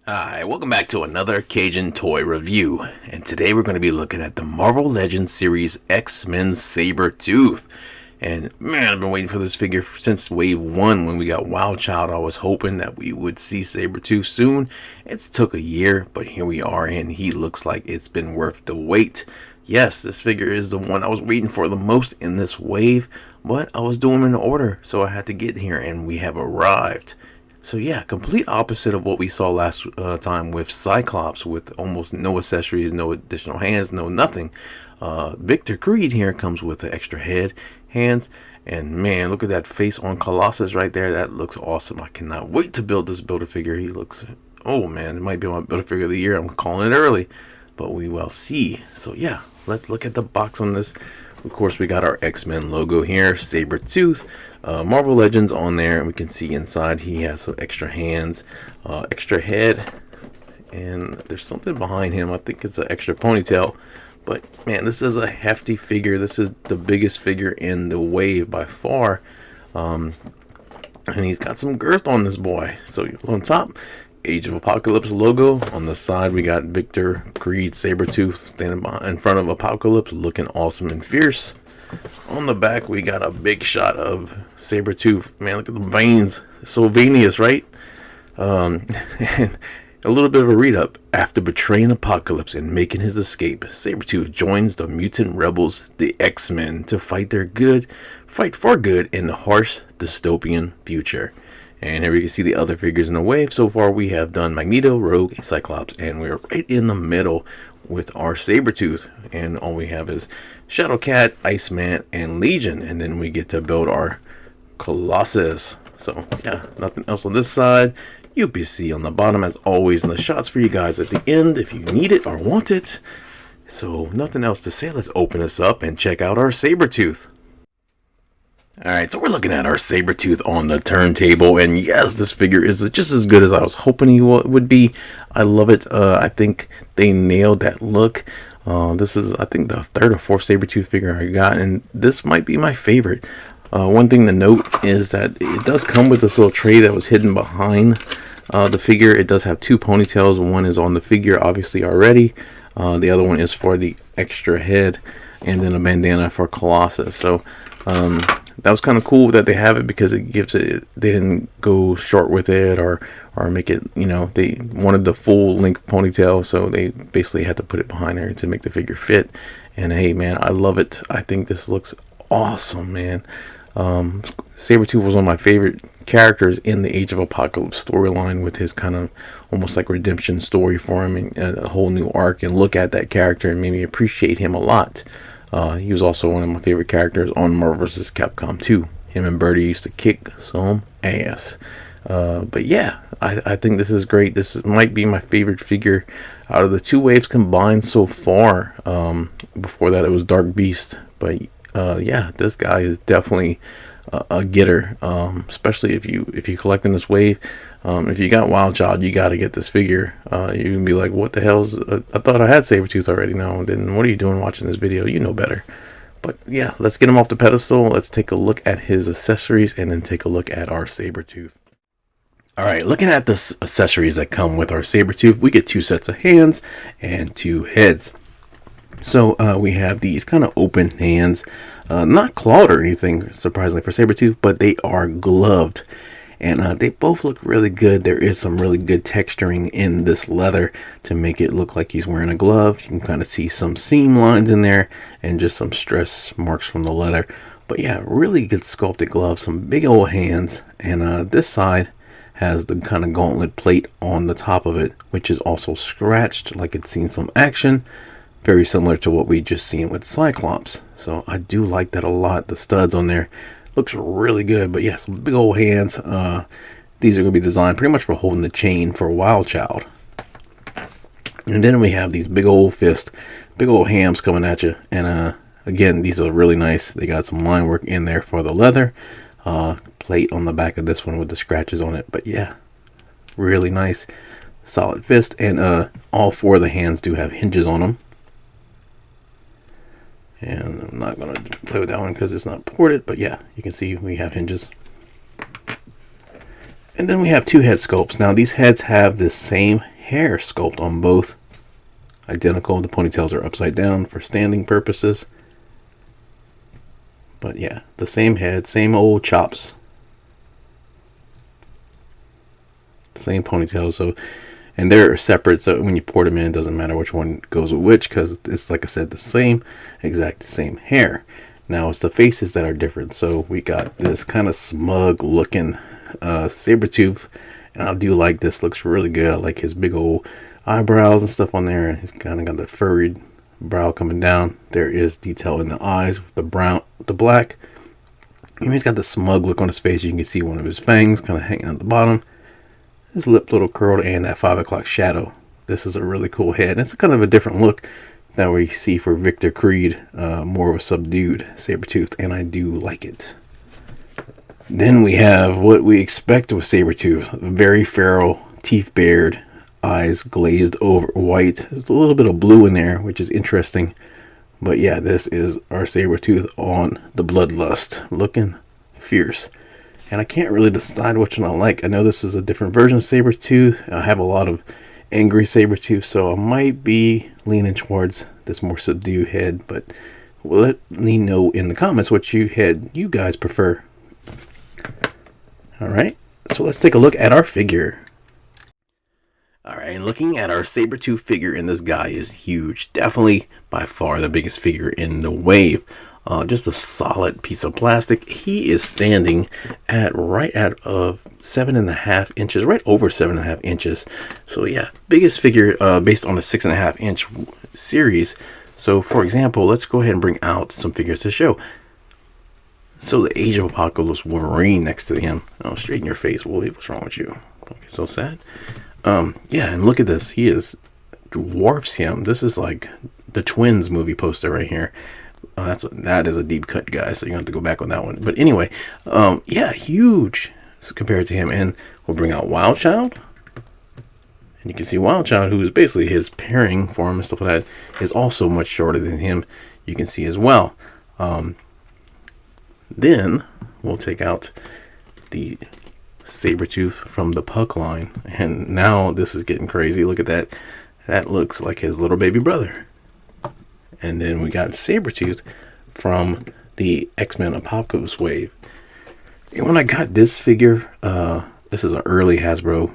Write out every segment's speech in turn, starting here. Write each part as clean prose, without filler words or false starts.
Hi, welcome back to another Cajun Toy Review. And today we're going to be looking at the Marvel Legends series X-Men Sabertooth. And man, I've been waiting for this figure since Wave 1 when we got Wild Child. I was hoping that we would see Sabertooth soon. It's took a year, but here we are, and he looks like it's been worth the wait. Yes, this figure is the one I was waiting for the most in this wave, but I was doing them in order, so I had to get here, and we have arrived. So yeah, complete opposite of what we saw last time with Cyclops, with almost no accessories, no additional hands, no nothing. Victor Creed here comes with an extra head, hands, and man, look at that face on Colossus right there. That looks awesome. I cannot wait to build this Build-A-Figure. He looks, oh man, it might be my Build-A-Figure of the year. I'm calling it early, but we will see. So yeah, let's look at the box on this. Of course, we got our X-Men logo here, Sabertooth, Marvel Legends on there, and we can see inside he has some extra hands, extra head, and there's something behind him. I think it's an extra ponytail, but man, this is a hefty figure. This is the biggest figure in the wave by far, and he's got some girth on this boy. So on top, Age of Apocalypse logo. On the side, we got Victor Creed Sabertooth standing in front of Apocalypse, looking awesome and fierce. On the back, we got a big shot of Sabertooth. Man, look at the veins. So veneous, right? And a little bit of a read-up. After betraying Apocalypse and making his escape, Sabertooth joins the mutant rebels, the X-Men, to fight for good in the harsh dystopian future. And here we can see the other figures in the wave. So far we have done Magneto, Rogue, Cyclops, and we're right in the middle with our Sabertooth. And all we have is Shadowcat, Iceman, and Legion. And then we get to build our Colossus. So yeah, nothing else on this side. UPC on the bottom as always, and the shots for you guys at the end if you need it or want it. So nothing else to say. Let's open this up and check out our Sabertooth. Alright, so we're looking at our Sabertooth on the turntable, and yes, this figure is just as good as I was hoping he would be. I love it. I think they nailed that look. This is, I think, the third or fourth Sabertooth figure I got, and this might be my favorite. One thing to note is that it does come with this little tray that was hidden behind the figure. It does have two ponytails. One is on the figure, obviously, already. The other one is for the extra head, and then a bandana for Colossus. So, that was kind of cool that they have it, because it gives it, they didn't go short with it or make it, you know, they wanted the full length ponytail, so they basically had to put it behind her to make the figure fit. And hey man, I love it. I think this looks awesome, man. Sabertooth was one of my favorite characters in the Age of Apocalypse storyline, with his kind of almost like redemption story for him, and a whole new arc, and look at that character and made me appreciate him a lot. He was also one of my favorite characters on Marvel vs. Capcom 2. Him and Birdie used to kick some ass. But yeah, I think this is great. Might be my favorite figure out of the two waves combined so far. Before that, it was Dark Beast. But yeah, this guy is definitely a getter. Especially if you collect in this wave. If you got Wild Child, you got to get this figure. You can be like, what the hell's... I thought I had Sabertooth already. No, then what are you doing watching this video? You know better. But yeah, let's get him off the pedestal. Let's take a look at his accessories, and then take a look at our Sabertooth. Alright, looking at the accessories that come with our Sabertooth, we get two sets of hands and two heads. So we have these kind of open hands, not clawed or anything, surprisingly, for Sabertooth, but they are gloved. And they both look really good. There is some really good texturing in this leather to make it look like he's wearing a glove. You can kind of see some seam lines in there and just some stress marks from the leather. But yeah, really good sculpted gloves, some big old hands. And this side has the kind of gauntlet plate on the top of it, which is also scratched, like it's seen some action. Very similar to what we just seen with Cyclops. So I do like that a lot. The studs on there looks really good. But yeah, some big old hands. These are going to be designed pretty much for holding the chain for Wild Child. And then we have these big old fists, big old hams coming at you. And again, these are really nice. They got some line work in there for the leather. Plate on the back of this one with the scratches on it. But yeah, really nice, solid fist. And all four of the hands do have hinges on them. And I'm not going to play with that one because it's not ported, but yeah, you can see we have hinges. And then we have two head sculpts. Now these heads have the same hair sculpt on both identical. The ponytails are upside down for standing purposes. But yeah, the same head, same old chops, same ponytail. So, and they're separate, so when you pour them in, it doesn't matter which one goes with which, because it's, like I said, the same exact same hair. Now it's the faces that are different. So we got this kind of smug looking Sabertooth, and I do like this. Looks really good. I like his big old eyebrows and stuff on there. He's kind of got the furried brow coming down. There is detail in the eyes with the brown, the black. And he's got the smug look on his face. You can see one of his fangs kind of hanging at the bottom. His lip little curled, and that 5 o'clock shadow. This is a really cool head. It's kind of a different look that we see for Victor Creed, more of a subdued Sabertooth, and I do like it. Then we have what we expect with Sabertooth. Very feral, teeth bared, eyes glazed over white. There's a little bit of blue in there, which is interesting. But yeah, this is our Sabertooth on the Bloodlust, looking fierce. And I can't really decide which one I like. I know this is a different version of Sabertooth. I have a lot of angry Sabertooth, so I might be leaning towards this more subdued head. But let me know in the comments what head you guys prefer. Alright, so let's take a look at our figure. Alright, and looking at our Sabertooth figure, and this guy is huge. Definitely by far the biggest figure in the wave. Just a solid piece of plastic. He is standing at right at 7.5 inches, right over 7.5 inches. So yeah, biggest figure based on a 6.5 inch series. So for example, let's go ahead and bring out some figures to show. So the Age of Apocalypse Wolverine next to him. Oh, straighten your face, Wolverine. What's wrong with you? Okay, so sad. Yeah, and look at this. He dwarfs him. This is like the Twins movie poster right here. That is a deep cut, guys, so you have to go back on that one. But anyway, yeah, huge compared to him. And we'll bring out Wild Child, and you can see Wild Child, who is basically his pairing for him and stuff like that, is also much shorter than him. You can see as well. Then we'll take out the Sabertooth from the Puck line, and now this is getting crazy. Look at that. That looks like his little baby brother. And then we got Sabertooth from the X-Men Apocalypse wave. And when I got this figure, this is an early Hasbro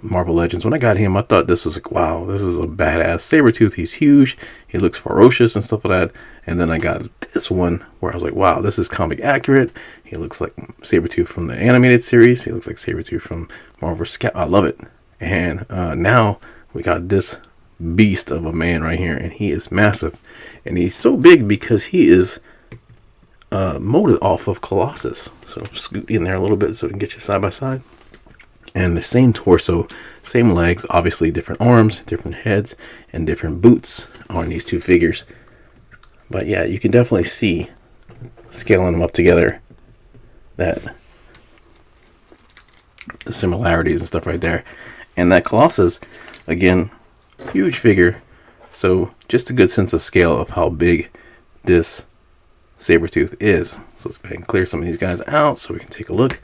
Marvel Legends. When I got him, I thought this was like, wow, this is a badass Sabertooth. He's huge. He looks ferocious and stuff like that. And then I got this one where I was like, wow, this is comic accurate. He looks like Sabertooth from the animated series. He looks like Sabertooth from Marvel Scout. I love it. And now we got this beast of a man right here, and he is massive, and he's so big because he is molded off of Colossus. So scoot in there a little bit so we can get you side by side. And the same torso, same legs, obviously different arms, different heads, and different boots on these two figures. But yeah, you can definitely see, scaling them up together, that the similarities and stuff right there. And that Colossus, again, huge figure, so just a good sense of scale of how big this Sabertooth is. So let's go ahead and clear some of these guys out so we can take a look.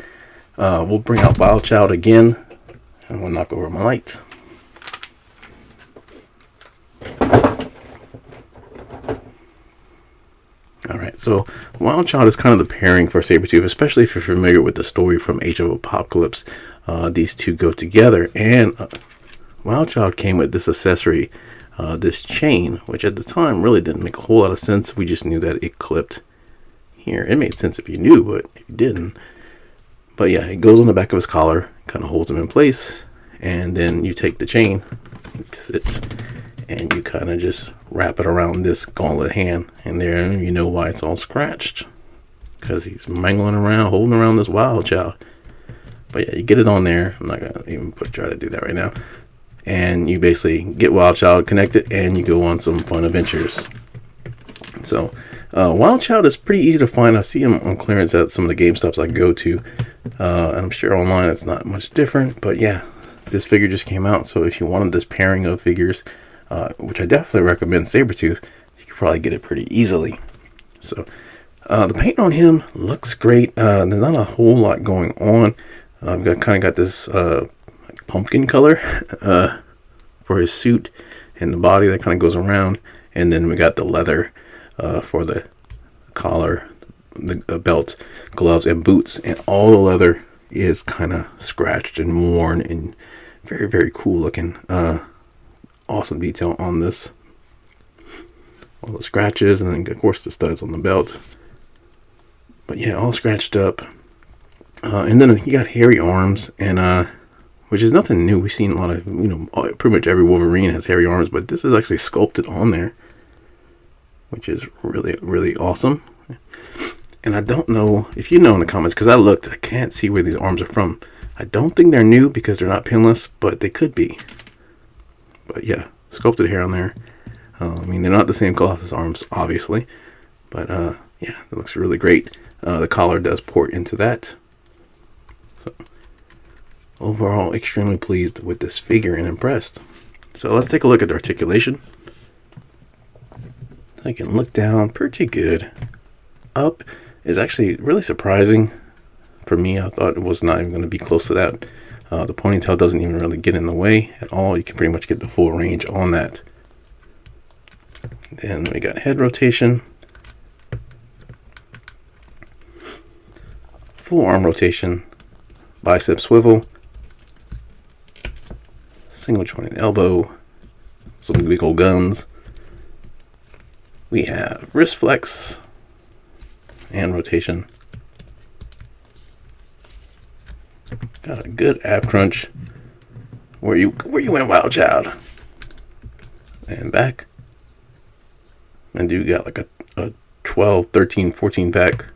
We'll bring out Wild Child again, and we'll knock over my light. Alright, so Wild Child is kind of the pairing for Sabertooth, especially if you're familiar with the story from Age of Apocalypse. These two go together, and Wild Child came with this accessory, this chain, which at the time really didn't make a whole lot of sense. We just knew that it clipped here. It made sense if you knew, but if you didn't. But yeah, it goes on the back of his collar, kind of holds him in place, and then you take the chain, and you kind of just wrap it around this gauntlet hand, and there you know why it's all scratched, because he's mangling around, holding around this Wild Child. But yeah, you get it on there. I'm not gonna even try to do that right now. And you basically get Wild Child connected, and you go on some fun adventures. So Wild Child is pretty easy to find. I see him on clearance at some of the GameStops I go to. I'm sure online it's not much different, but yeah, this figure just came out. So if you wanted this pairing of figures, which I definitely recommend Sabertooth, you could probably get it pretty easily. So the paint on him looks great. There's not a whole lot going on. I've kind of got this pumpkin color for his suit and the body that kind of goes around. And then we got the leather for the collar, the belt, gloves, and boots. And all the leather is kind of scratched and worn and very, very cool looking. Awesome detail on this. All the scratches, and then of course the studs on the belt. But yeah, all scratched up. And then he got hairy arms, and which is nothing new. We've seen a lot of, pretty much every Wolverine has hairy arms, but this is actually sculpted on there, which is really, really awesome. And I don't know if you know in the comments, because I looked, I can't see where these arms are from. I don't think they're new because they're not pinless, but they could be. But yeah, sculpted hair on there. I mean, they're not the same Colossus arms, obviously, but yeah, it looks really great. The collar does port into that. So overall, extremely pleased with this figure and impressed. So let's take a look at the articulation. I can look down pretty good. Up is actually really surprising for me. I thought it was not even going to be close to that. The ponytail doesn't even really get in the way at all. You can pretty much get the full range on that. Then we got head rotation, full arm rotation, bicep swivel, single jointed elbow, some big old guns. We have wrist flex and rotation. Got a good ab crunch. Where you went, wild child? And back. And you got like a 12, 13, 14 pack.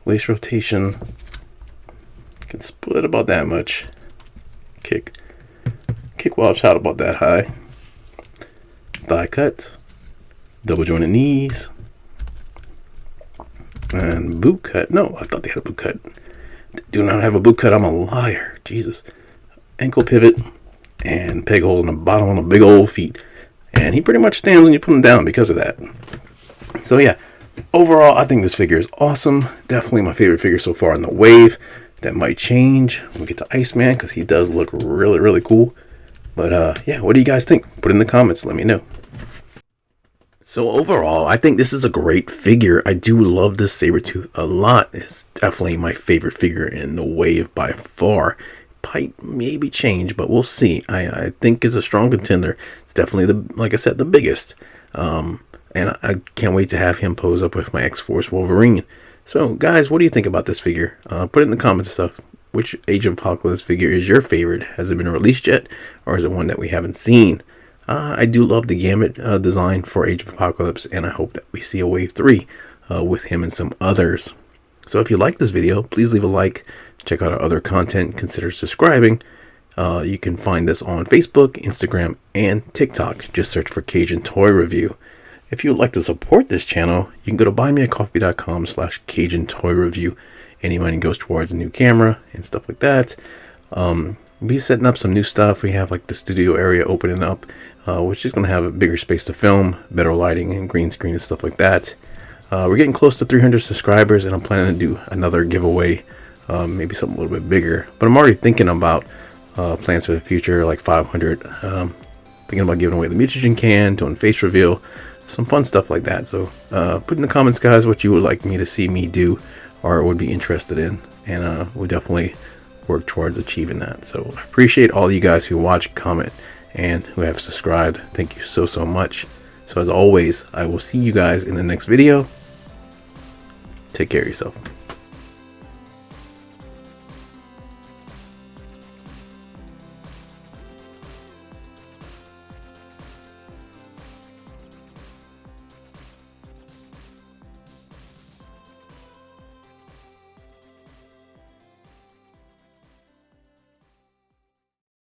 Waist rotation. Can split about that much. Kick wild child about that high. Thigh cut. Double jointed knees. And boot cut. No, I thought they had a boot cut. They do not have a boot cut. I'm a liar. Jesus. Ankle pivot. And peg hole in the bottom on the big old feet. And he pretty much stands when you put him down because of that. So yeah, overall, I think this figure is awesome. Definitely my favorite figure so far in the wave. That might change when we get to Iceman, because he does look really, really cool. But yeah, what do you guys think? Put it in the comments. Let me know. So overall, I think this is a great figure. I do love this Sabertooth a lot. It's definitely my favorite figure in the wave by far. Might maybe change, but we'll see. I think it's a strong contender. It's definitely like I said, the biggest. And I can't wait to have him pose up with my X-Force Wolverine. So guys, what do you think about this figure? Put it in the comments and stuff. Which Age of Apocalypse figure is your favorite? Has it been released yet, or is it one that we haven't seen? I do love the Gambit design for Age of Apocalypse, and I hope that we see a Wave 3 with him and some others. So if you like this video, please leave a like. Check out our other content. Consider subscribing. You can find this on Facebook, Instagram, and TikTok. Just search for Cajun Toy Review. If you would like to support this channel, you can go to buymeacoffee.com/Cajun Toy Review. Any money goes towards a new camera and stuff like that. We'll be setting up some new stuff. We have like the studio area opening up, which is going to have a bigger space to film, better lighting and green screen and stuff like that. We're getting close to 300 subscribers, and I'm planning to do another giveaway, maybe something a little bit bigger. But I'm already thinking about plans for the future, like 500. Thinking about giving away the mutagen can, doing face reveal, some fun stuff like that. So put in the comments, guys, what you would like me to see me do or would be interested in, and we'll definitely work towards achieving that. So I appreciate all you guys who watch, comment, and who have subscribed. Thank you so much. So as always, I will see you guys in the next video. Take care of yourself.